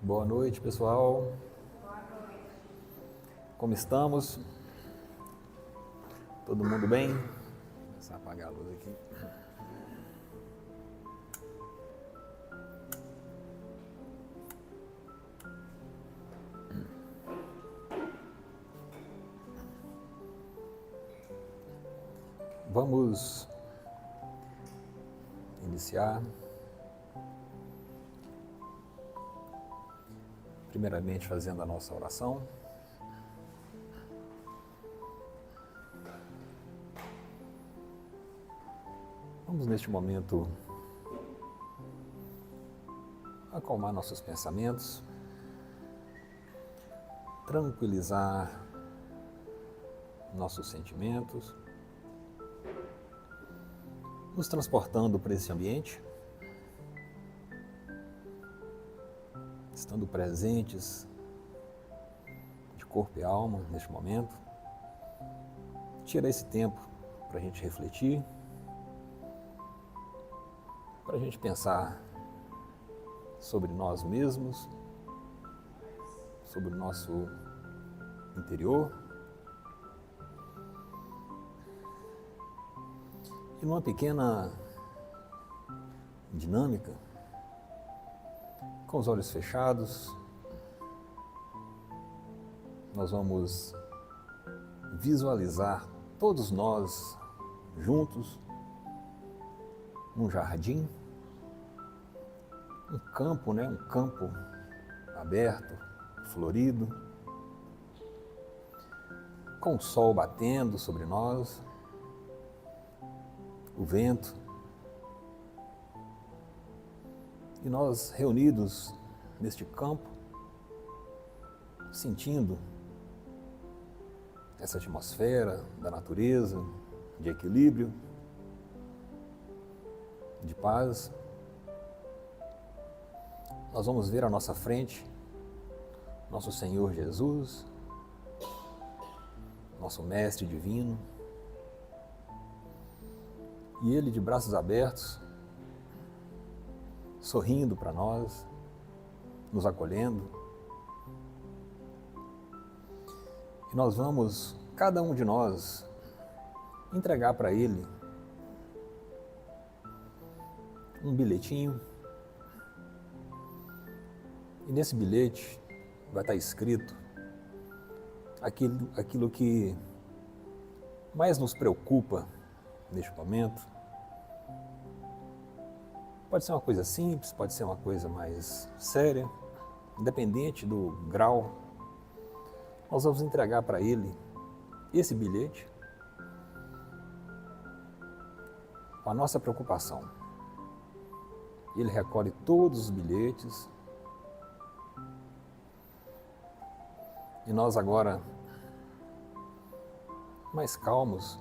Boa noite, pessoal. Como estamos? Todo mundo bem? Vou começar a apagar a luz aqui. Vamos iniciar. Primeiramente, fazendo a nossa oração. Vamos, neste momento, acalmar nossos pensamentos, tranquilizar nossos sentimentos, nos transportando para esse ambiente, estando presentes de corpo e alma neste momento. Tira esse tempo para a gente refletir, para a gente pensar sobre nós mesmos, sobre o nosso interior. E numa pequena dinâmica, com os olhos fechados, nós vamos visualizar todos nós juntos num jardim, um campo aberto, florido, com o sol batendo sobre nós, o vento, e nós reunidos neste campo, sentindo essa atmosfera da natureza, de equilíbrio, de paz. Nós vamos ver à nossa frente nosso Senhor Jesus, nosso Mestre Divino, e Ele de braços abertos, sorrindo para nós, nos acolhendo. E nós vamos, cada um de nós, entregar para Ele um bilhetinho. E nesse bilhete vai estar escrito aquilo que mais nos preocupa neste momento. Pode ser uma coisa simples, pode ser uma coisa mais séria, independente do grau. Nós vamos entregar para Ele esse bilhete com a nossa preocupação. Ele recolhe todos os bilhetes e nós agora, mais calmos,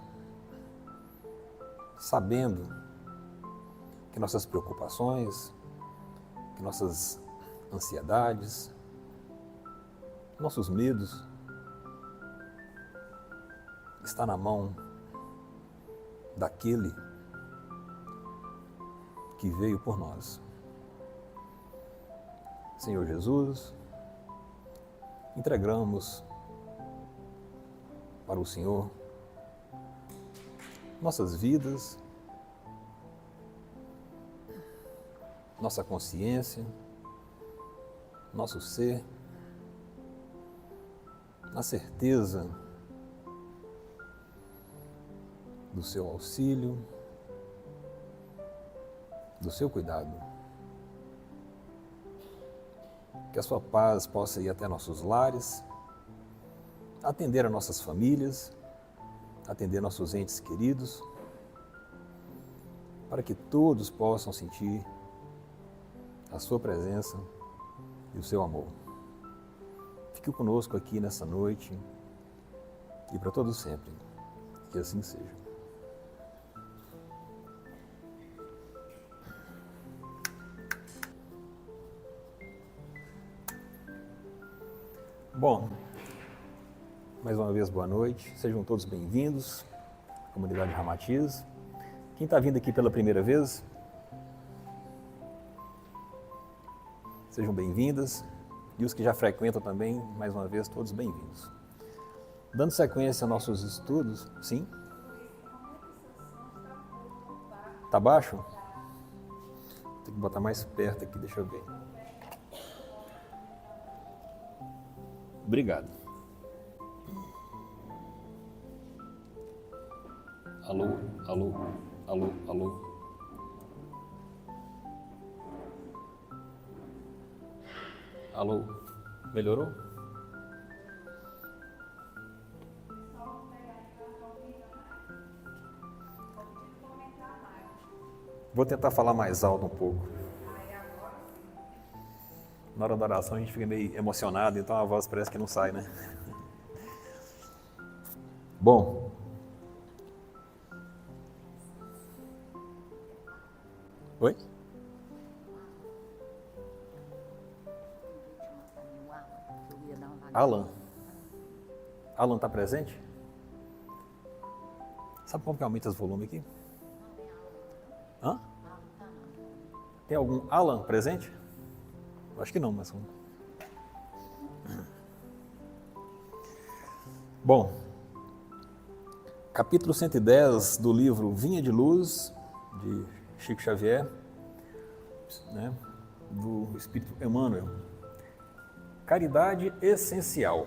sabendo que nossas preocupações, que nossas ansiedades, nossos medos está na mão daquele que veio por nós. Senhor Jesus, entregamos para o Senhor nossas vidas, nossa consciência, nosso ser, na certeza do seu auxílio, do seu cuidado. Que a sua paz possa ir até nossos lares, atender a nossas famílias, atender nossos entes queridos, para que todos possam sentir a sua presença e o seu amor. Fique conosco aqui nessa noite e para todo sempre. Que assim seja. Bom, mais uma vez boa noite, sejam todos bem-vindos à comunidade Ramatiz. Quem está vindo aqui pela primeira vez, sejam bem-vindas. E os que já frequentam também, mais uma vez, todos bem-vindos. Dando sequência aos nossos estudos, sim? Tá baixo? Tem que botar mais perto aqui, deixa eu ver. Obrigado. Alô, alô, alô, alô. Alô, melhorou? Vou tentar falar mais alto um pouco. Na hora da oração a gente fica meio emocionado, então a voz parece que não sai, né? Bom. Oi? Alan. Alan está presente? Sabe como que aumenta os volumes aqui? Hã? Tem algum Alan presente? Acho que não, mas... Bom, capítulo 110 do livro Vinha de Luz, de Chico Xavier, né, do Espírito Emmanuel. Caridade essencial.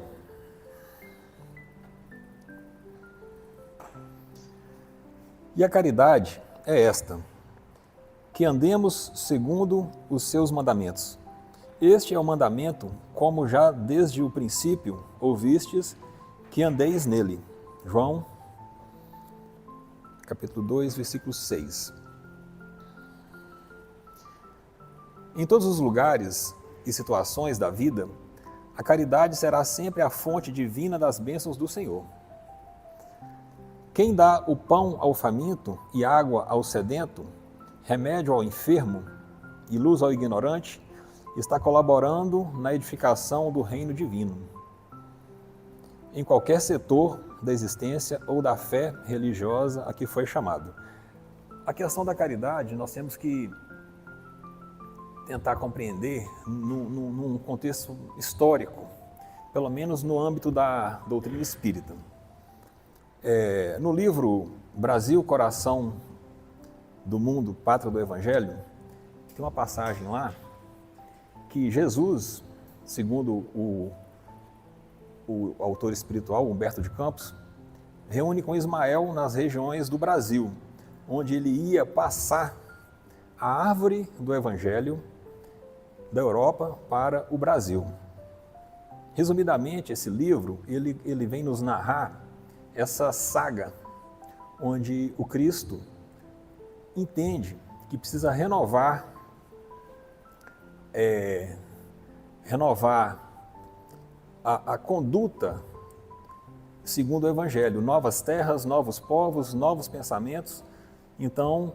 E a caridade é esta: que andemos segundo os seus mandamentos. Este é o mandamento, como já desde o princípio ouvistes, que andeis nele. João, capítulo 2, versículo 6. Em todos os lugares e situações da vida, a caridade será sempre a fonte divina das bênçãos do Senhor. Quem dá o pão ao faminto e água ao sedento, remédio ao enfermo e luz ao ignorante, está colaborando na edificação do reino divino. Em qualquer setor da existência ou da fé religiosa a que foi chamado. A questão da caridade nós temos que tentar compreender num contexto histórico, pelo menos no âmbito da doutrina espírita. No livro Brasil, Coração do Mundo, Pátria do Evangelho, tem uma passagem lá que Jesus, segundo o autor espiritual Humberto de Campos, reúne com Ismael nas regiões do Brasil, onde ele ia passar a árvore do Evangelho da Europa para o Brasil. Resumidamente, esse livro ele vem nos narrar essa saga onde o Cristo entende que precisa renovar a conduta segundo o Evangelho, novas terras, novos povos, novos pensamentos. Então,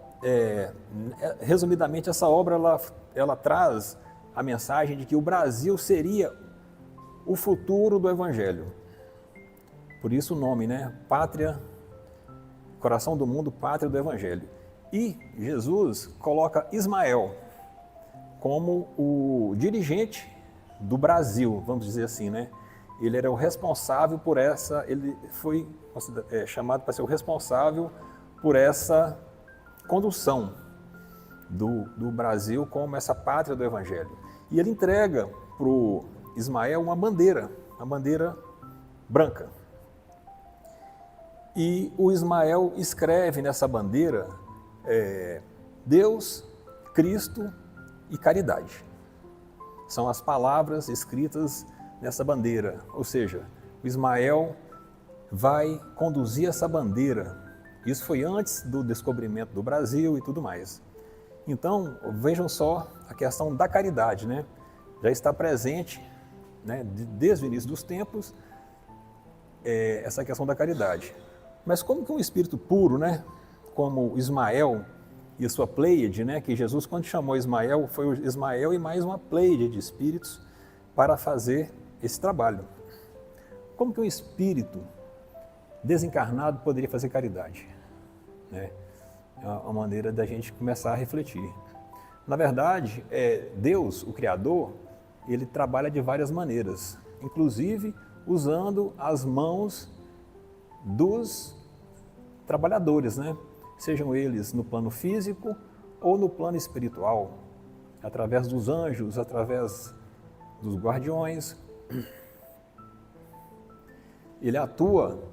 resumidamente, essa obra ela traz a mensagem de que o Brasil seria o futuro do Evangelho. Por isso o nome, né? Pátria, Coração do Mundo, Pátria do Evangelho. E Jesus coloca Ismael como o dirigente do Brasil, vamos dizer assim, né? Ele era o responsável por ele foi chamado para ser o responsável por essa condução do Brasil como essa pátria do Evangelho. E ele entrega para o Ismael uma bandeira branca. E o Ismael escreve nessa bandeira Deus, Cristo e caridade. São as palavras escritas nessa bandeira, ou seja, o Ismael vai conduzir essa bandeira. Isso foi antes do descobrimento do Brasil e tudo mais. Então, vejam só a questão da caridade, né? Já está presente, né, desde o início dos tempos, essa questão da caridade. Mas como que um espírito puro, né, como Ismael e a sua pleiade, né, que Jesus, quando chamou Ismael, foi o Ismael e mais uma pleiade de espíritos para fazer esse trabalho. Como que um espírito desencarnado poderia fazer caridade? Né? É uma maneira da gente começar a refletir. Na verdade, Deus, o Criador, ele trabalha de várias maneiras, inclusive usando as mãos dos trabalhadores, né? Sejam eles no plano físico ou no plano espiritual, através dos anjos, através dos guardiões. Ele atua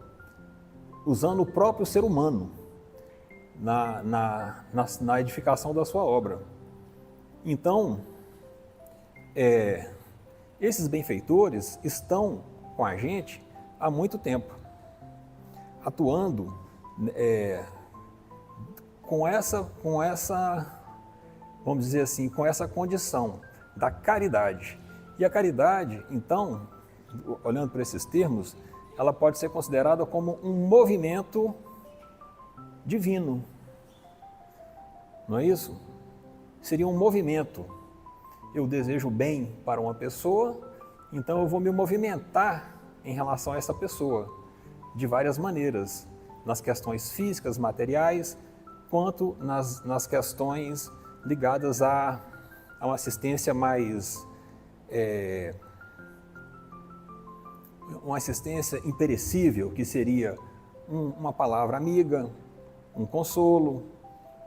usando o próprio ser humano na edificação da sua obra. Então, esses benfeitores estão com a gente há muito tempo, atuando com essa, vamos dizer assim, com essa condição da caridade. E a caridade, então, olhando para esses termos, ela pode ser considerada como um movimento divino. Não é isso? Seria um movimento. Eu desejo bem para uma pessoa, então eu vou me movimentar em relação a essa pessoa, de várias maneiras, nas questões físicas, materiais, quanto nas questões ligadas a uma assistência mais... uma assistência imperecível, que seria uma palavra amiga, um consolo,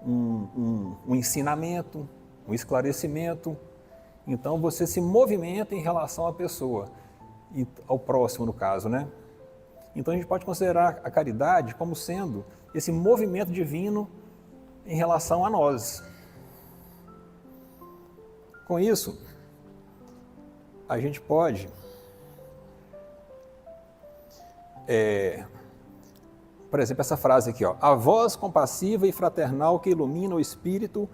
um ensinamento, um esclarecimento. Então você se movimenta em relação à pessoa, e ao próximo no caso, né? Então a gente pode considerar a caridade como sendo esse movimento divino em relação a nós. Com isso, a gente pode por exemplo, essa frase aqui, ó, a voz compassiva e fraternal que ilumina o espírito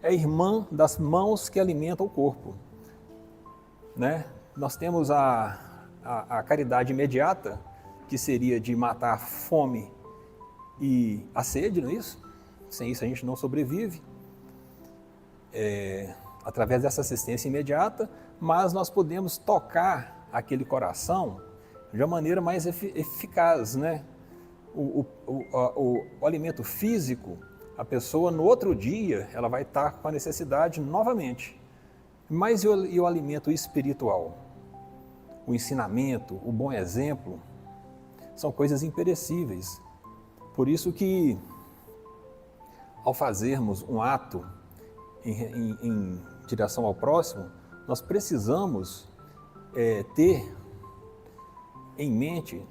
é irmã das mãos que alimentam o corpo. Né? Nós temos a caridade imediata, que seria de matar a fome e a sede, não é isso? Sem isso a gente não sobrevive, através dessa assistência imediata, mas nós podemos tocar aquele coração de uma maneira mais eficaz, né? O alimento físico, a pessoa no outro dia, ela vai estar com a necessidade novamente. Mas e o alimento espiritual? O ensinamento, o bom exemplo, são coisas imperecíveis. Por isso que, ao fazermos um ato em direção ao próximo, nós precisamos ter em mente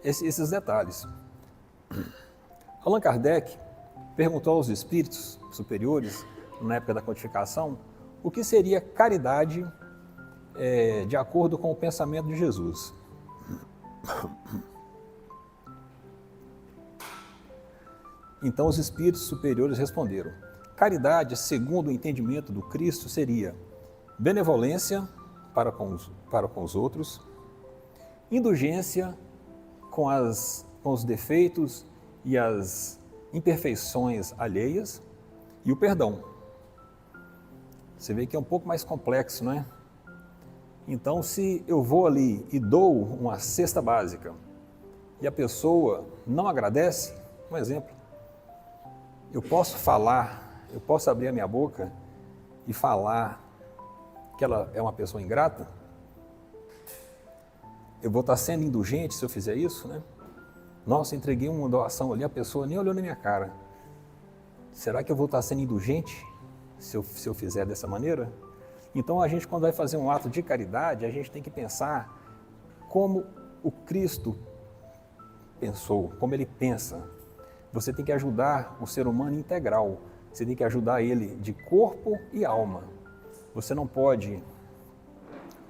esses detalhes. Allan Kardec perguntou aos espíritos superiores, na época da codificação, o que seria caridade de acordo com o pensamento de Jesus. Então os espíritos superiores responderam: caridade, segundo o entendimento do Cristo, seria benevolência para com os outros, indulgência com os defeitos e as imperfeições alheias e o perdão. Você vê que é um pouco mais complexo, não é? Então, se eu vou ali e dou uma cesta básica e a pessoa não agradece, um exemplo, eu posso abrir a minha boca e falar que ela é uma pessoa ingrata? Eu vou estar sendo indulgente se eu fizer isso, né? Nossa, entreguei uma doação ali, a pessoa nem olhou na minha cara. Será que eu vou estar sendo indulgente se eu fizer dessa maneira? Então, a gente, quando vai fazer um ato de caridade, a gente tem que pensar como o Cristo pensou, como ele pensa. Você tem que ajudar o ser humano integral. Você tem que ajudar ele de corpo e alma. Você não pode,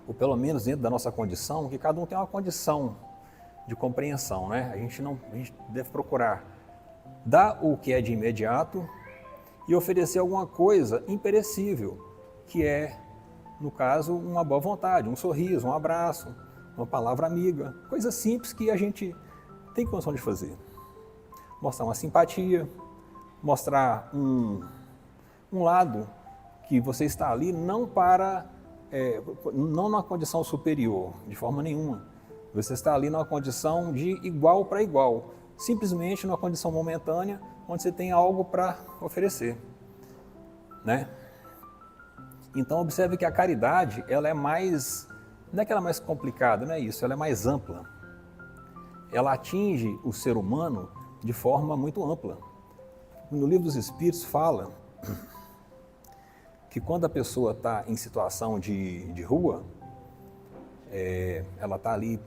ou pelo menos dentro da nossa condição, que cada um tem uma condição de compreensão, né? A gente deve procurar dar o que é de imediato e oferecer alguma coisa imperecível, que é, no caso, uma boa vontade, um sorriso, um abraço, uma palavra amiga, coisas simples que a gente tem condição de fazer. Mostrar uma simpatia, mostrar um lado que você está ali não numa condição superior, de forma nenhuma. Você está ali numa condição de igual para igual, simplesmente numa condição momentânea, onde você tem algo para oferecer, né? Então observe que a caridade, ela é mais, não é que ela é mais complicada, não é isso, ela é mais ampla. Ela atinge o ser humano de forma muito ampla. No Livro dos Espíritos fala que quando a pessoa está em situação de rua, ela está ali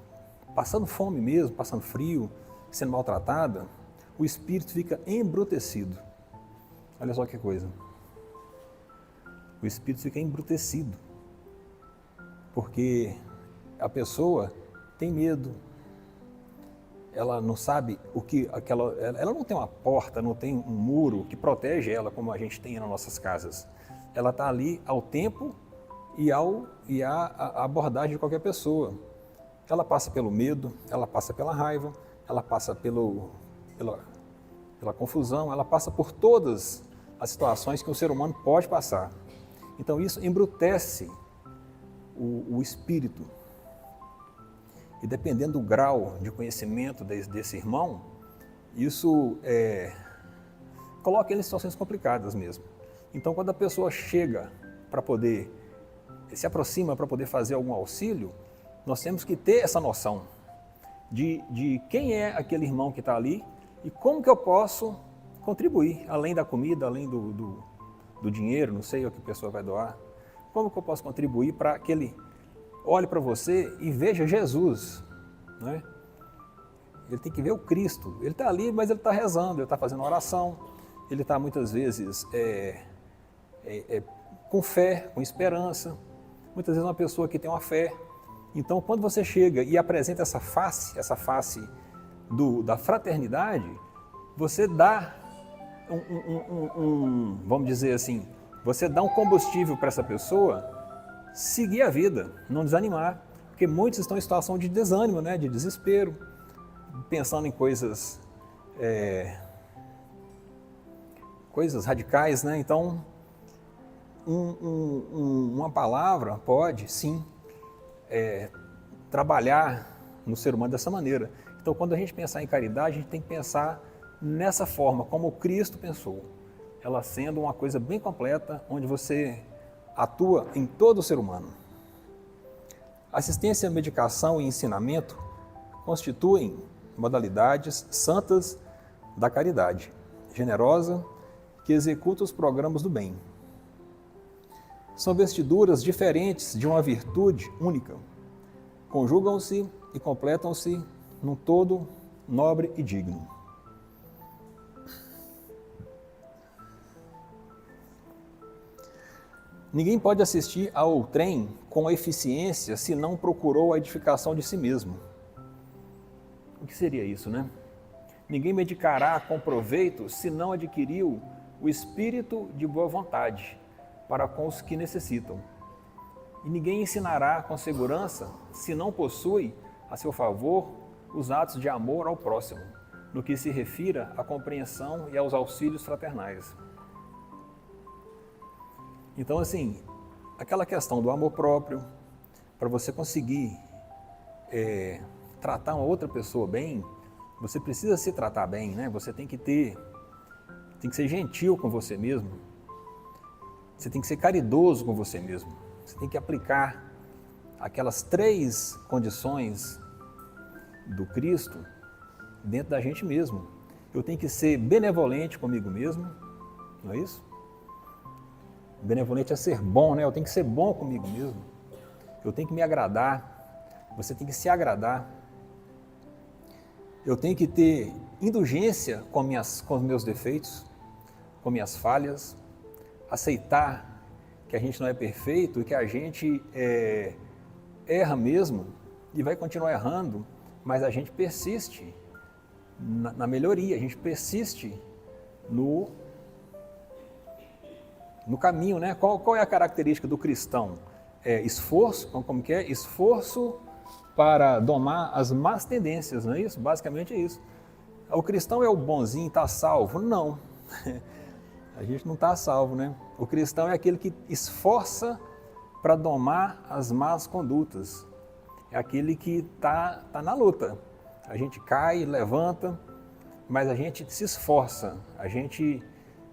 passando fome mesmo, passando frio, sendo maltratada, o espírito fica embrutecido. Olha só que coisa. O espírito fica embrutecido, porque a pessoa tem medo, ela não sabe o que ela não tem uma porta, não tem um muro que protege ela como a gente tem nas nossas casas. Ela está ali ao tempo e à abordagem de qualquer pessoa. Ela passa pelo medo, ela passa pela raiva, ela passa pela confusão, ela passa por todas as situações que o ser humano pode passar. Então isso embrutece o espírito. E dependendo do grau de conhecimento desse irmão, isso coloca ele em situações complicadas mesmo. Então quando a pessoa chega para poder, se aproxima para poder fazer algum auxílio, nós temos que ter essa noção de quem é aquele irmão que está ali e como que eu posso contribuir, além da comida, além do dinheiro, não sei o que a pessoa vai doar, como que eu posso contribuir para que ele olhe para você e veja Jesus, né? Ele tem que ver o Cristo, ele está ali, mas ele está rezando, ele está fazendo oração, ele está muitas vezes com fé, com esperança, muitas vezes uma pessoa que tem uma fé. Então, quando você chega e apresenta essa face da fraternidade, você dá vamos dizer assim, você dá um combustível para essa pessoa seguir a vida, não desanimar, porque muitos estão em situação de desânimo, né, de desespero, pensando em coisas radicais, né? Então, uma palavra pode, sim, trabalhar no ser humano dessa maneira. Então, quando a gente pensar em caridade, a gente tem que pensar nessa forma, como Cristo pensou, ela sendo uma coisa bem completa, onde você atua em todo o ser humano. Assistência, medicação e ensinamento constituem modalidades santas da caridade, generosa, que executa os programas do bem. São vestiduras diferentes de uma virtude única, conjugam-se e completam-se num todo nobre e digno. Ninguém pode assistir ao outrem com eficiência se não procurou a edificação de si mesmo. O que seria isso, né? Ninguém medicará com proveito se não adquiriu o espírito de boa vontade para com os que necessitam. E ninguém ensinará com segurança se não possui a seu favor os atos de amor ao próximo, no que se refira à compreensão e aos auxílios fraternais. Então, assim, aquela questão do amor próprio, para você conseguir tratar uma outra pessoa bem, você precisa se tratar bem, né? Você tem que ser gentil com você mesmo, você tem que ser caridoso com você mesmo, você tem que aplicar aquelas 3 condições do Cristo dentro da gente mesmo. Eu tenho que ser benevolente comigo mesmo, não é isso? Benevolente é ser bom, né? Eu tenho que ser bom comigo mesmo. Eu tenho que me agradar. Você tem que se agradar. Eu tenho que ter indulgência com os meus defeitos, com minhas falhas. Aceitar que a gente não é perfeito e que a gente erra mesmo e vai continuar errando, mas a gente persiste na melhoria, a gente persiste no caminho, né? Qual é a característica do cristão? Esforço, como que é? Esforço para domar as más tendências, não é isso? Basicamente é isso. O cristão é o bonzinho, está salvo? Não, a gente não está salvo, né? O cristão é aquele que esforça para domar as más condutas, é aquele que está na luta. A gente cai, levanta, mas a gente se esforça, a gente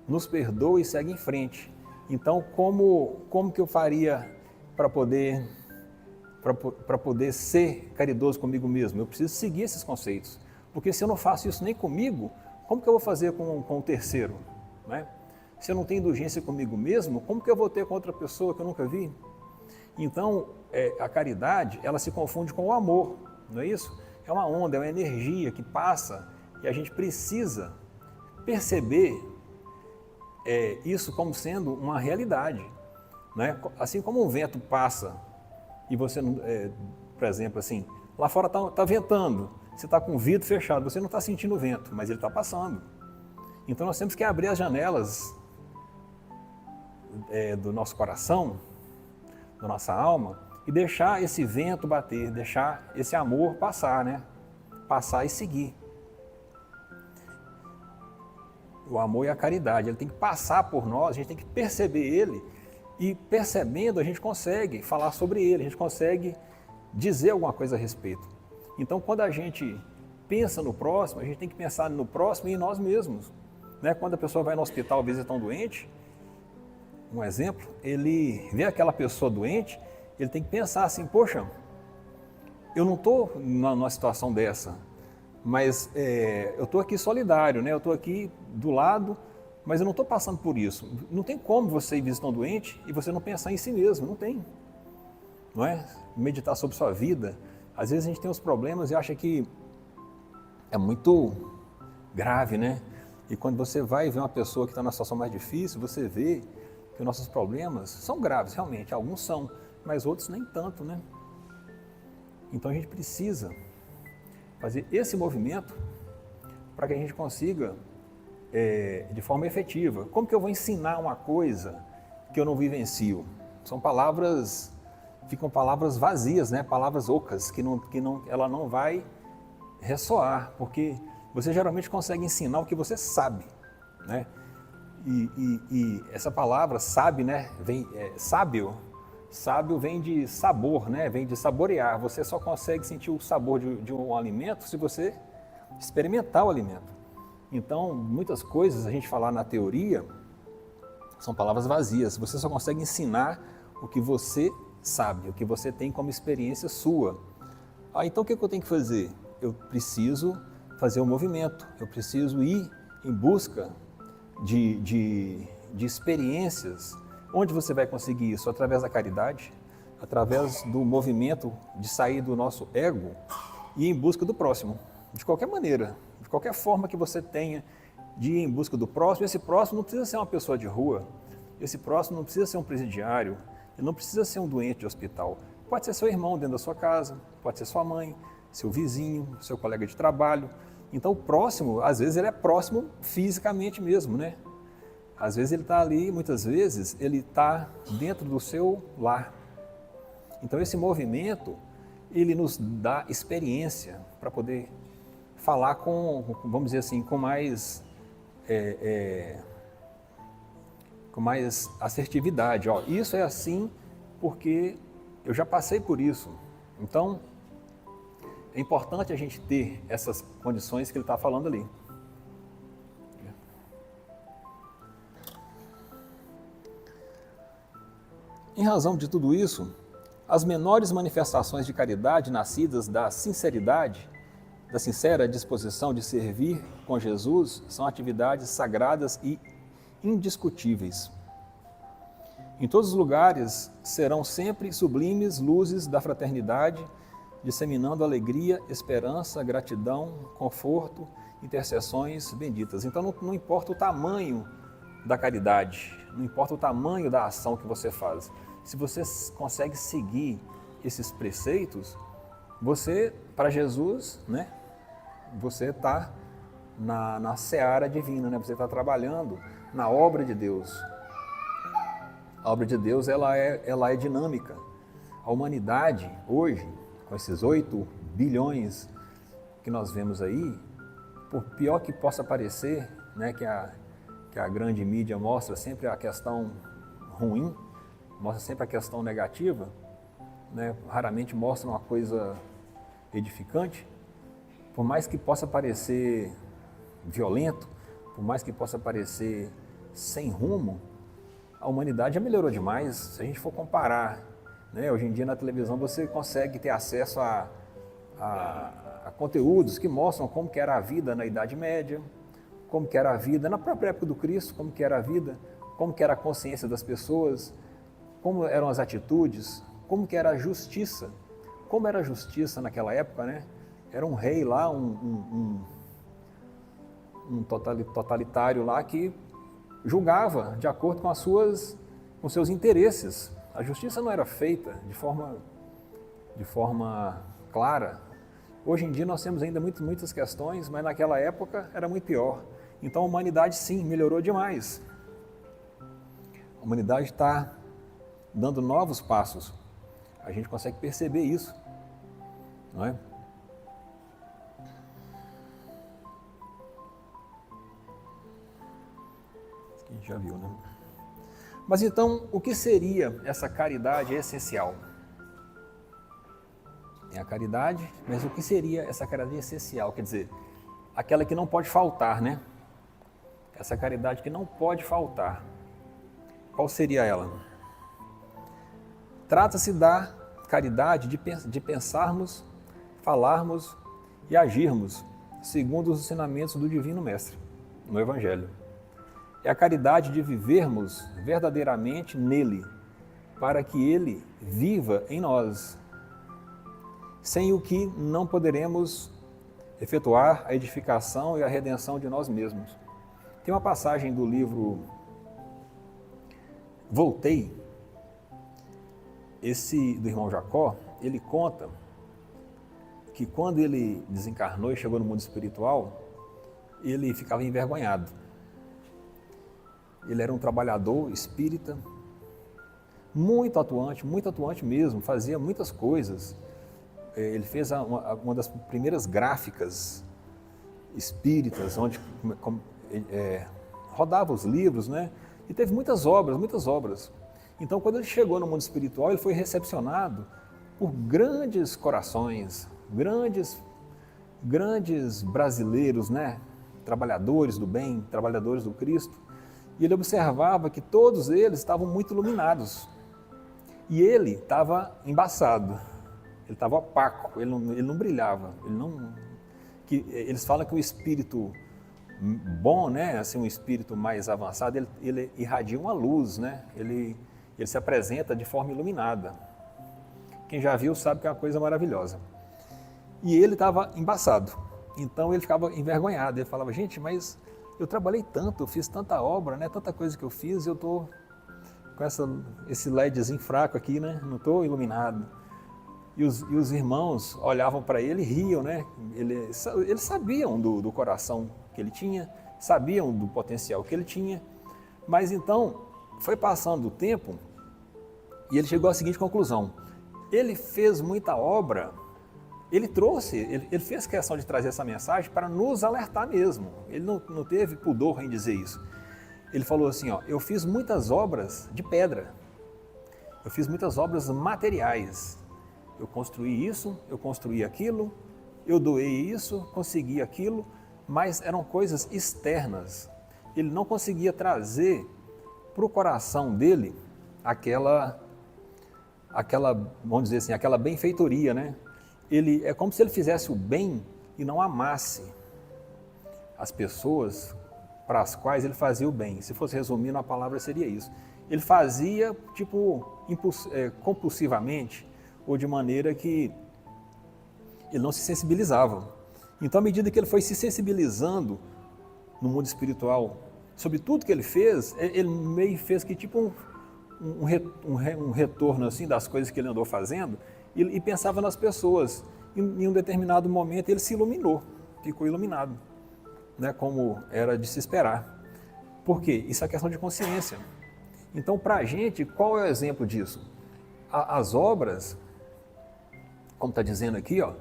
nos perdoa e segue em frente. Então, como que eu faria para poder ser caridoso comigo mesmo? Eu preciso seguir esses conceitos, porque se eu não faço isso nem comigo, como que eu vou fazer com o terceiro? Né? Se eu não tenho indulgência comigo mesmo, como que eu vou ter com outra pessoa que eu nunca vi? Então, a caridade, ela se confunde com o amor, não é isso? É uma onda, é uma energia que passa e a gente precisa perceber isso como sendo uma realidade. Né? Assim como um vento passa e você, por exemplo, assim, lá fora está ventando, você está com o vidro fechado, você não está sentindo o vento, mas ele está passando. Então nós temos que abrir as janelas do nosso coração, da nossa alma, e deixar esse vento bater, deixar esse amor passar, né? Passar e seguir. O amor e a caridade, ele tem que passar por nós, a gente tem que perceber ele, e percebendo a gente consegue falar sobre ele, a gente consegue dizer alguma coisa a respeito. Então, quando a gente pensa no próximo, a gente tem que pensar no próximo e em nós mesmos. Né? Quando a pessoa vai no hospital visitar um doente, um exemplo, ele vê aquela pessoa doente, ele tem que pensar assim, poxa, eu não estou numa situação dessa, mas eu estou aqui solidário, né? Eu estou aqui do lado, mas eu não estou passando por isso. Não tem como você ir visitar um doente e você não pensar em si mesmo, não tem. Não é? Meditar sobre sua vida. Às vezes a gente tem uns problemas e acha que é muito grave, né? E quando você vai ver uma pessoa que está numa situação mais difícil, você vê que os nossos problemas são graves, realmente. Alguns são, mas outros nem tanto, né? Então a gente precisa fazer esse movimento para que a gente consiga, de forma efetiva. Como que eu vou ensinar uma coisa que eu não vivencio? São palavras, ficam palavras vazias, né? Palavras ocas, ela não vai ressoar, porque você geralmente consegue ensinar o que você sabe, né? E essa palavra sabe, né? Sábio vem de sabor, né? Vem de saborear. Você só consegue sentir o sabor de um alimento se você experimentar o alimento. Então, muitas coisas a gente falar na teoria são palavras vazias. Você só consegue ensinar o que você sabe, o que você tem como experiência sua. Então o que eu tenho que fazer? Eu preciso fazer um movimento, eu preciso ir em busca de experiências. Onde você vai conseguir isso? Através da caridade, através do movimento de sair do nosso ego e ir em busca do próximo. De qualquer maneira, de qualquer forma que você tenha de ir em busca do próximo. Esse próximo não precisa ser uma pessoa de rua, esse próximo não precisa ser um presidiário, ele não precisa ser um doente de hospital. Pode ser seu irmão dentro da sua casa, pode ser sua mãe, seu vizinho, seu colega de trabalho. Então o próximo, às vezes ele é próximo fisicamente mesmo, né? Às vezes ele está ali, muitas vezes ele está dentro do seu lar. Então esse movimento, ele nos dá experiência para poder falar vamos dizer assim, com mais assertividade. Ó, isso é assim porque eu já passei por isso. Então é importante a gente ter essas condições que ele está falando ali. Em razão de tudo isso, as menores manifestações de caridade nascidas da sinceridade, da sincera disposição de servir com Jesus, são atividades sagradas e indiscutíveis. Em todos os lugares serão sempre sublimes luzes da fraternidade, disseminando alegria, esperança, gratidão, conforto, intercessões benditas. Então não importa o tamanho da caridade, não importa o tamanho da ação que você faz. Se você consegue seguir esses preceitos, você, para Jesus, né, você está na seara divina, né? Você está trabalhando na obra de Deus. A obra de Deus ela é dinâmica. A humanidade hoje, com esses 8 bilhões que nós vemos aí, por pior que possa parecer, né, que a grande mídia mostra sempre a questão ruim, mostra sempre a questão negativa, né, raramente mostra uma coisa edificante. Por mais que possa parecer violento, por mais que possa parecer sem rumo, a humanidade já melhorou demais. Se a gente for comparar, né, hoje em dia na televisão você consegue ter acesso a conteúdos que mostram como que era a vida na Idade Média, como que era a vida na própria época do Cristo, como que era a vida, como que era a consciência das pessoas, como eram as atitudes, como que era a justiça. Como era a justiça naquela época, né? Era um rei lá, um totalitário lá que julgava de acordo com seus interesses. A justiça não era feita de forma clara. Hoje em dia nós temos ainda muitas questões, mas naquela época era muito pior. Então a humanidade sim, melhorou demais. A humanidade está dando novos passos. A gente consegue perceber isso, não é? A gente já viu, né? Mas então, o que seria essa caridade essencial? Tem a caridade, mas o que seria essa caridade essencial? Quer dizer, aquela que não pode faltar, né? Essa caridade que não pode faltar. Qual seria ela? Trata-se da caridade de pensarmos, falarmos e agirmos segundo os ensinamentos do Divino Mestre, no Evangelho. É a caridade de vivermos verdadeiramente nele, para que ele viva em nós, sem o que não poderemos efetuar a edificação e a redenção de nós mesmos. Tem uma passagem do livro Voltei, do irmão Jacó, ele conta que quando ele desencarnou e chegou no mundo espiritual, ele ficava envergonhado. Ele era um trabalhador espírita, muito atuante mesmo, fazia muitas coisas. Ele fez uma das primeiras gráficas espíritas, onde rodava os livros, né? E teve muitas obras. Então, quando ele chegou no mundo espiritual, ele foi recepcionado por grandes corações, grandes brasileiros, né? Trabalhadores do bem, trabalhadores do Cristo. E ele observava que todos eles estavam muito iluminados. E ele estava embaçado, ele estava opaco, ele não brilhava. Eles falam que o espírito bom, né, assim, um espírito mais avançado, ele irradia uma luz, né? Ele se apresenta de forma iluminada. Quem já viu sabe que é uma coisa maravilhosa. E ele estava embaçado, então ele ficava envergonhado. Ele falava, gente, mas eu trabalhei tanto, eu fiz tanta obra, né, tanta coisa que eu fiz, eu estou com esse LEDzinho fraco aqui, né, não estou iluminado. E os irmãos olhavam para ele e riam, né? Eles sabiam do coração que ele tinha, sabiam do potencial que ele tinha, mas então foi passando o tempo e ele chegou à seguinte conclusão: ele fez muita obra, ele fez questão de trazer essa mensagem para nos alertar mesmo. Ele não teve pudor em dizer isso. Ele falou assim, ó, eu fiz muitas obras de pedra, eu fiz muitas obras materiais. Eu construí isso, eu construí aquilo, eu doei isso, consegui aquilo, mas eram coisas externas. Ele não conseguia trazer para o coração dele aquela, vamos dizer assim, aquela benfeitoria, né? É como se ele fizesse o bem e não amasse as pessoas para as quais ele fazia o bem. Se fosse resumindo, a palavra seria isso. Ele fazia, compulsivamente, ou de maneira que ele não se sensibilizava. Então, à medida que ele foi se sensibilizando no mundo espiritual sobre tudo que ele fez, ele meio fez que um retorno assim das coisas que ele andou fazendo e pensava nas pessoas. Em um determinado momento ele se iluminou, ficou iluminado, né, como era de se esperar. Por quê? Isso é questão de consciência. Então, para a gente, qual é o exemplo disso? As obras, como está dizendo aqui, ó,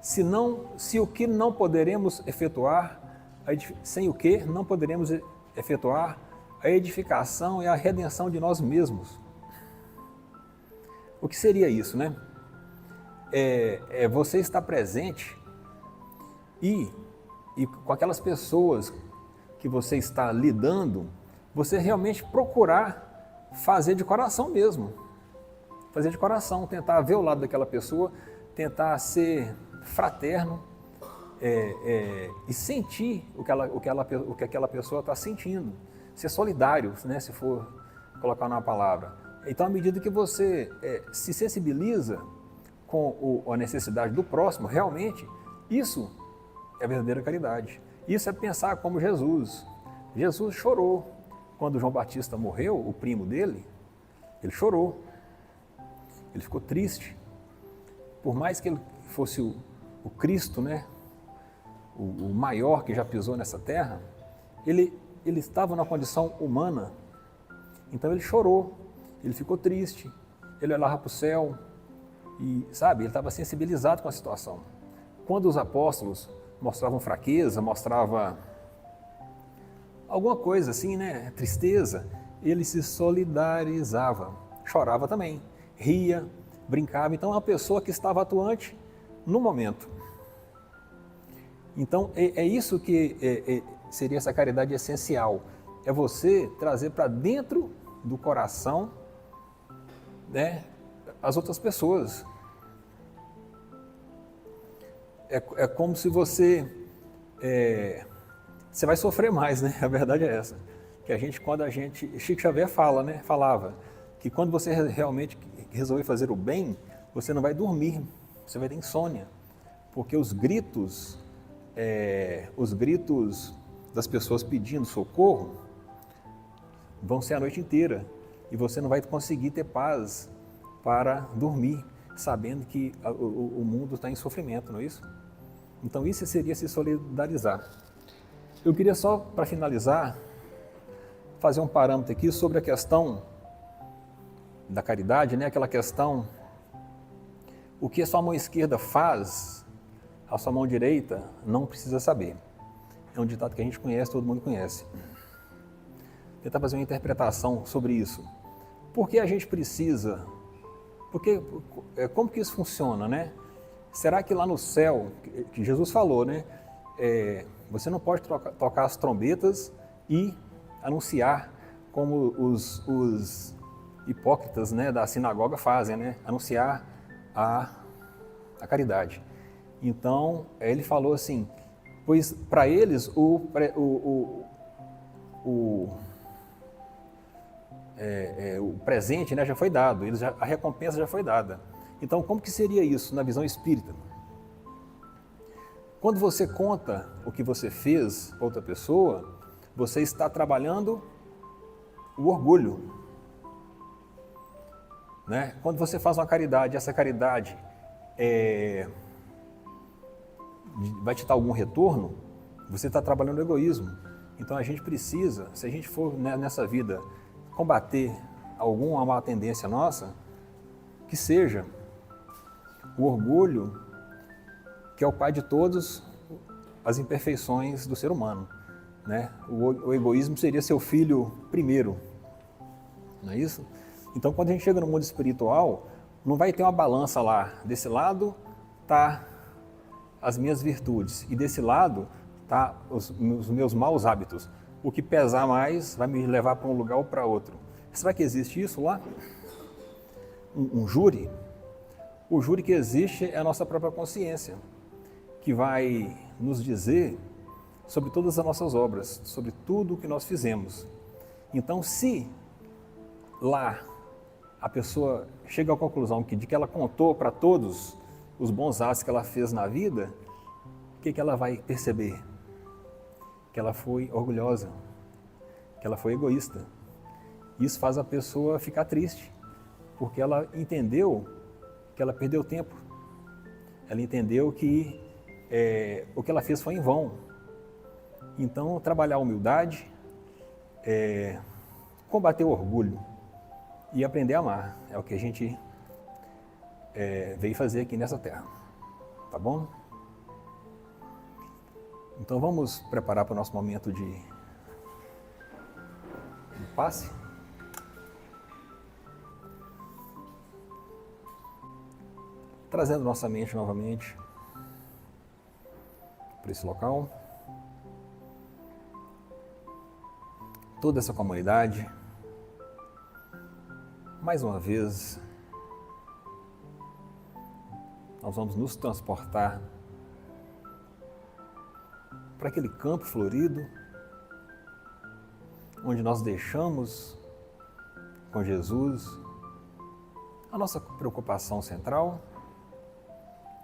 se o que não poderemos efetuar, sem o que não poderemos efetuar a edificação e a redenção de nós mesmos. O que seria isso, né? Você estar presente e com aquelas pessoas que você está lidando, você realmente procurar fazer de coração mesmo. Fazer de coração, tentar ver o lado daquela pessoa, tentar ser fraterno e sentir o que aquela pessoa está sentindo. Ser solidário, né, se for colocar numa palavra. Então, à medida que você se sensibiliza com a necessidade do próximo, realmente, isso é verdadeira caridade. Isso é pensar como Jesus. Jesus chorou. Quando João Batista morreu, o primo dele, ele chorou. Ele ficou triste. Por mais que ele fosse o Cristo, né, o maior que já pisou nessa terra, ele estava na condição humana. Então ele chorou, ele ficou triste, ele olhava para o céu e, sabe, ele estava sensibilizado com a situação. Quando os apóstolos mostravam fraqueza, mostrava alguma coisa assim, né, tristeza, ele se solidarizava, chorava também, ria, brincava. Então é uma pessoa que estava atuante no momento. Então é isso que seria essa caridade essencial, é você trazer para dentro do coração, né, as outras pessoas. É como se você vai sofrer mais, né? A verdade é essa. Chico Xavier falava que quando você realmente resolver fazer o bem, você não vai dormir, você vai ter insônia, porque os gritos das pessoas pedindo socorro vão ser a noite inteira e você não vai conseguir ter paz para dormir, sabendo que o mundo está em sofrimento, não é isso? Então isso seria se solidarizar. Eu queria só, para finalizar, fazer um parâmetro aqui sobre a questão da caridade, né? Aquela questão, o que a sua mão esquerda faz, a sua mão direita não precisa saber. É um ditado que a gente conhece, todo mundo conhece. Tentar fazer uma interpretação sobre isso. Por que a gente precisa? Como que isso funciona, né? Será que lá no céu, que Jesus falou, né? Você não pode tocar as trombetas e anunciar como os hipócritas, né, da sinagoga fazem, né? Anunciar a caridade. Então, ele falou assim, pois para eles o presente, né, já foi dado, a recompensa já foi dada. Então, como que seria isso na visão espírita? Quando você conta o que você fez para outra pessoa, você está trabalhando o orgulho, né? Quando você faz uma caridade, essa caridade vai te dar algum retorno, você está trabalhando o egoísmo. Então a gente precisa, se a gente for nessa vida combater alguma má tendência nossa, que seja o orgulho, que é o pai de todas as imperfeições do ser humano, né? O egoísmo seria seu filho primeiro, não é isso? Então, quando a gente chega no mundo espiritual, não vai ter uma balança lá. Desse lado tá as minhas virtudes e desse lado tá os meus maus hábitos. O que pesar mais vai me levar para um lugar ou para outro. Será que existe isso lá? Um júri? O júri que existe é a nossa própria consciência, que vai nos dizer sobre todas as nossas obras, sobre tudo o que nós fizemos. Então, se lá a pessoa chega à conclusão de que ela contou para todos os bons atos que ela fez na vida, o que ela vai perceber? Que ela foi orgulhosa, que ela foi egoísta. Isso faz a pessoa ficar triste, porque ela entendeu que ela perdeu tempo. Ela entendeu que o que ela fez foi em vão. Então, trabalhar a humildade, combater o orgulho e aprender a amar. É o que a gente veio fazer aqui nessa terra. Tá bom? Então, vamos preparar para o nosso momento de passe. Trazendo nossa mente novamente para esse local. toda essa comunidade, mais uma vez, nós vamos nos transportar para aquele campo florido, onde nós deixamos com Jesus a nossa preocupação central,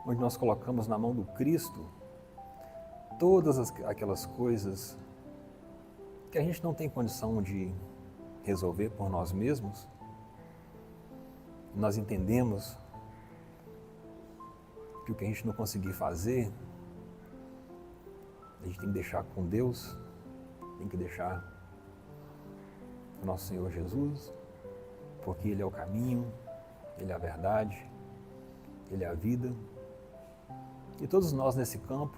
onde nós colocamos na mão do Cristo todas aquelas coisas que a gente não tem condição de resolver por nós mesmos. Nós entendemos que o que a gente não conseguir fazer, a gente tem que deixar com Deus, tem que deixar com nosso Senhor Jesus, porque Ele é o caminho, Ele é a verdade, Ele é a vida. E todos nós nesse campo,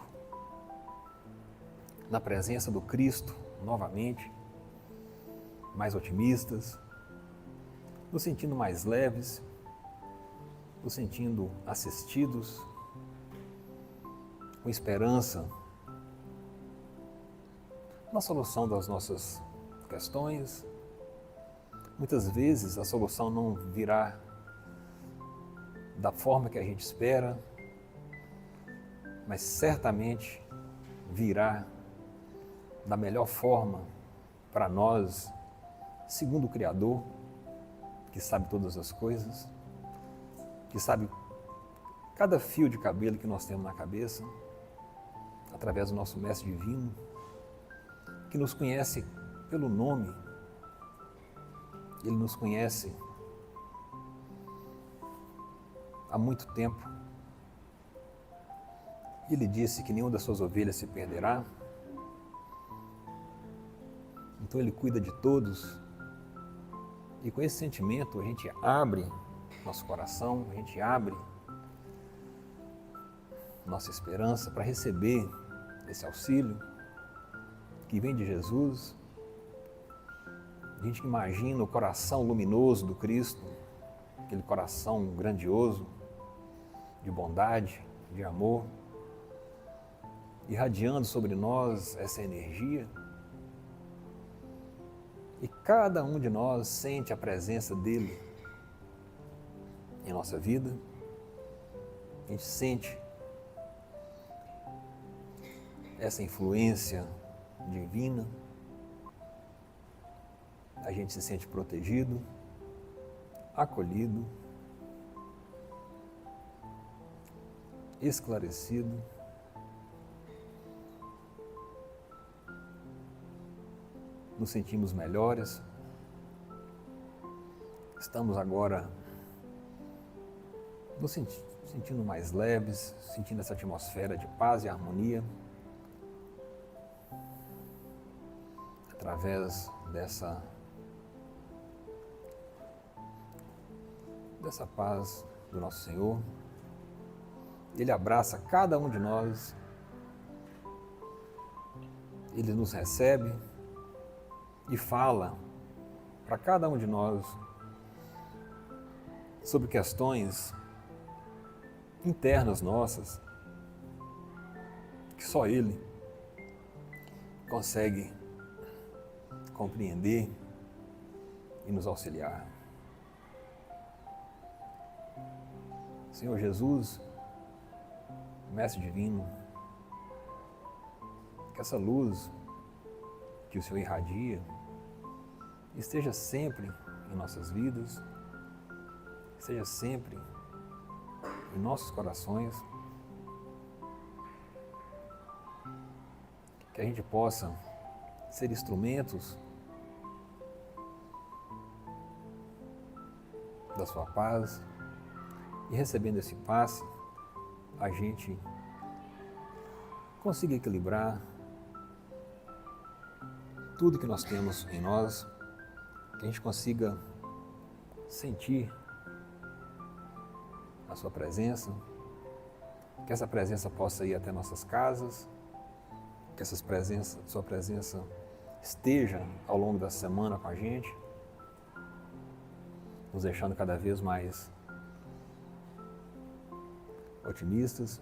na presença do Cristo, novamente, mais otimistas, nos sentindo mais leves, nos sentindo assistidos, com esperança na solução das nossas questões. Muitas vezes a solução não virá da forma que a gente espera, mas certamente virá da melhor forma para nós, segundo o Criador, que sabe todas as coisas, que sabe cada fio de cabelo que nós temos na cabeça, através do nosso Mestre Divino, que nos conhece pelo nome. Ele nos conhece há muito tempo. Ele disse que nenhuma das suas ovelhas se perderá. Então Ele cuida de todos. E com esse sentimento a gente abre nosso coração, a gente abre nossa esperança para receber esse auxílio que vem de Jesus. A gente imagina o coração luminoso do Cristo, aquele coração grandioso, de bondade, de amor, irradiando sobre nós essa energia. E cada um de nós sente a presença dele em nossa vida. A gente sente essa influência divina. A gente se sente protegido, acolhido, esclarecido. Nos sentimos melhores. Estamos agora nos sentindo mais leves, sentindo essa atmosfera de paz e harmonia, através dessa paz do nosso Senhor. Ele abraça cada um de nós, Ele nos recebe e fala para cada um de nós sobre questões internas nossas que só Ele consegue compreender e nos auxiliar. Senhor Jesus, Mestre Divino, que essa luz que o Senhor irradia esteja sempre em nossas vidas, esteja sempre em nossos corações, que a gente possa ser instrumentos da sua paz e, recebendo esse passe, a gente consiga equilibrar tudo que nós temos em nós, que a gente consiga sentir a sua presença, que essa presença possa ir até nossas casas, que sua presença esteja ao longo da semana com a gente, nos deixando cada vez mais otimistas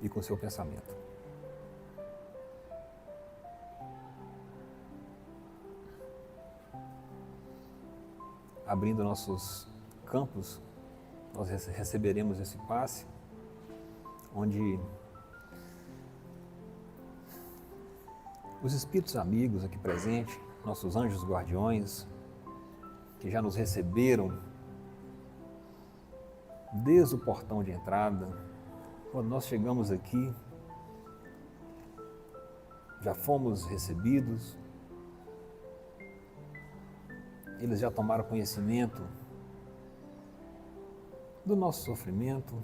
e com seu pensamento. abrindo nossos campos, nós receberemos esse passe, onde os espíritos amigos aqui presentes, nossos anjos guardiões, que já nos receberam desde o portão de entrada, quando nós chegamos aqui, já fomos recebidos, eles já tomaram conhecimento do nosso sofrimento,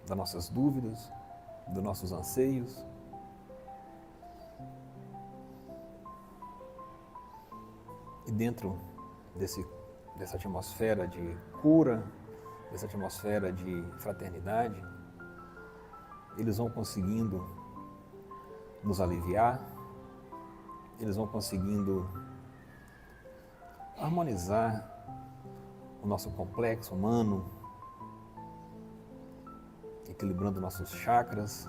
das nossas dúvidas, dos nossos anseios. E dentro dessa atmosfera de cura, dessa atmosfera de fraternidade, eles vão conseguindo nos aliviar, eles vão conseguindo harmonizar o nosso complexo humano, equilibrando nossos chakras,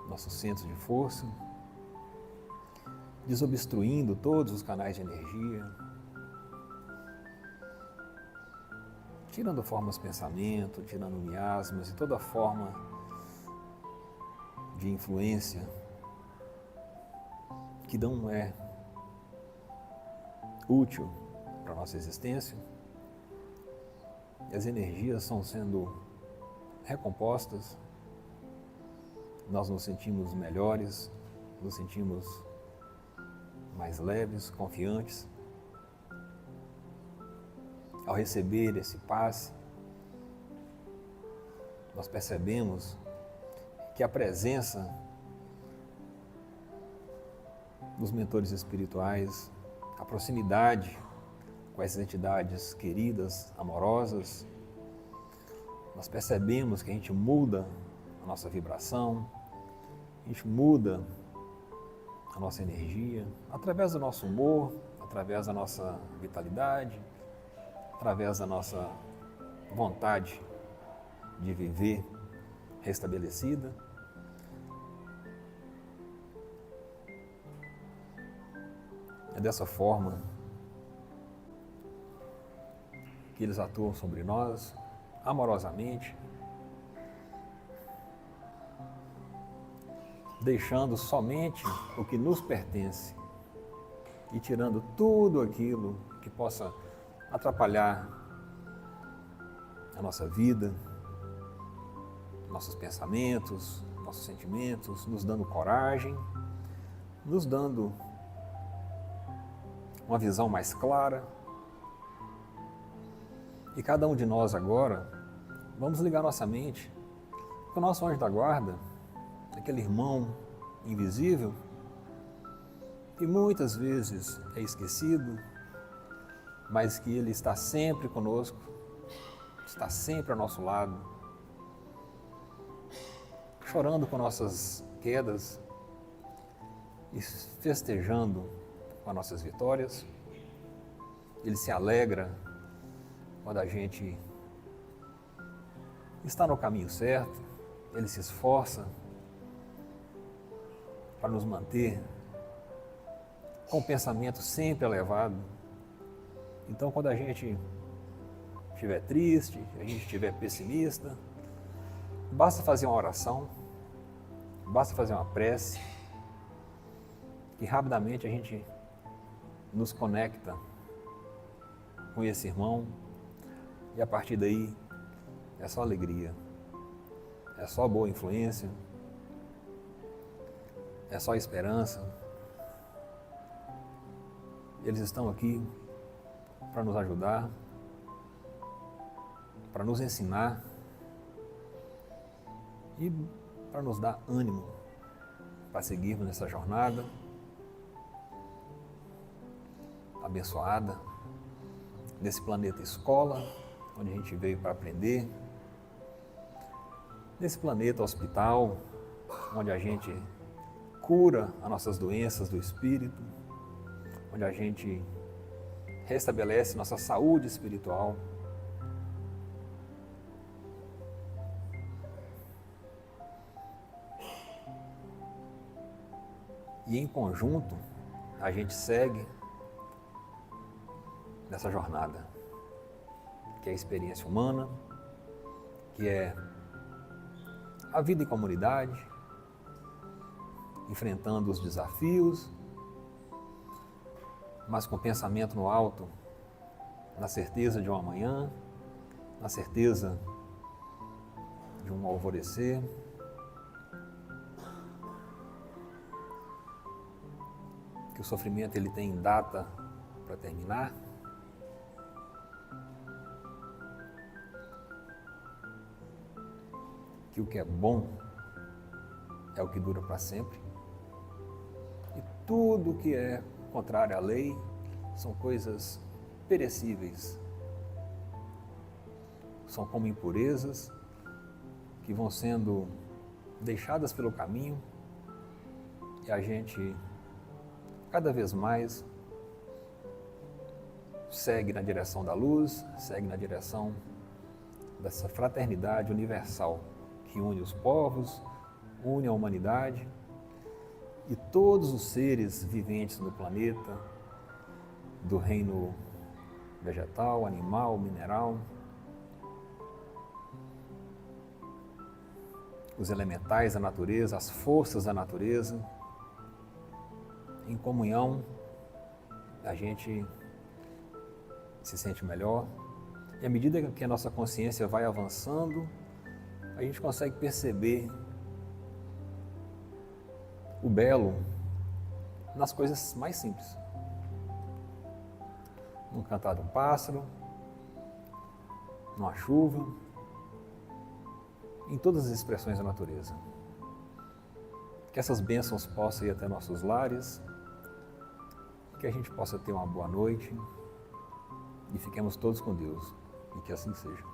nossos centros de força, desobstruindo todos os canais de energia, tirando formas de pensamento, tirando miasmas e toda forma de influência que não é útil para a nossa existência. E as energias estão sendo recompostas, nós nos sentimos melhores, nos sentimos mais leves, confiantes. Ao receber esse passe, nós percebemos que a presença dos mentores espirituais, a proximidade com essas entidades queridas, amorosas, nós percebemos que a gente muda a nossa vibração, a gente muda a nossa energia, através do nosso humor, através da nossa vitalidade, através da nossa vontade de viver restabelecida. É dessa forma que eles atuam sobre nós, amorosamente, deixando somente o que nos pertence e tirando tudo aquilo que possa atrapalhar a nossa vida, nossos pensamentos, nossos sentimentos, nos dando coragem, nos dando uma visão mais clara. E cada um de nós agora, vamos ligar nossa mente com o nosso anjo da guarda, aquele irmão invisível, que muitas vezes é esquecido, mas que ele está sempre conosco, está sempre ao nosso lado, chorando com nossas quedas e festejando com as nossas vitórias. Ele se alegra quando a gente está no caminho certo, ele se esforça para nos manter com o pensamento sempre elevado. Então, quando a gente estiver triste, a gente estiver pessimista, basta fazer uma oração, basta fazer uma prece, que rapidamente a gente nos conecta com esse irmão, e a partir daí é só alegria, é só boa influência, é só esperança. Eles estão aqui para nos ajudar, para nos ensinar e para nos dar ânimo para seguirmos nessa jornada abençoada, nesse planeta escola, onde a gente veio para aprender, nesse planeta hospital, onde a gente cura as nossas doenças do espírito, onde a gente restabelece nossa saúde espiritual. E em conjunto, a gente segue nessa jornada, que é a experiência humana, que é a vida em comunidade, enfrentando os desafios, mas com pensamento no alto, na certeza de um amanhã, na certeza de um alvorecer. Que o sofrimento ele tem data para terminar. Que o que é bom é o que dura para sempre. E tudo que é contrário à lei são coisas perecíveis. São como impurezas que vão sendo deixadas pelo caminho e a gente cada vez mais segue na direção da luz, segue na direção dessa fraternidade universal que une os povos, une a humanidade e todos os seres viventes no planeta, do reino vegetal, animal, mineral, os elementais da natureza, as forças da natureza. Em comunhão, a gente se sente melhor e à medida que a nossa consciência vai avançando, a gente consegue perceber o belo nas coisas mais simples. No cantar de um pássaro, numa chuva, em todas as expressões da natureza. Que essas bênçãos possam ir até nossos lares, que a gente possa ter uma boa noite e fiquemos todos com Deus, e que assim seja.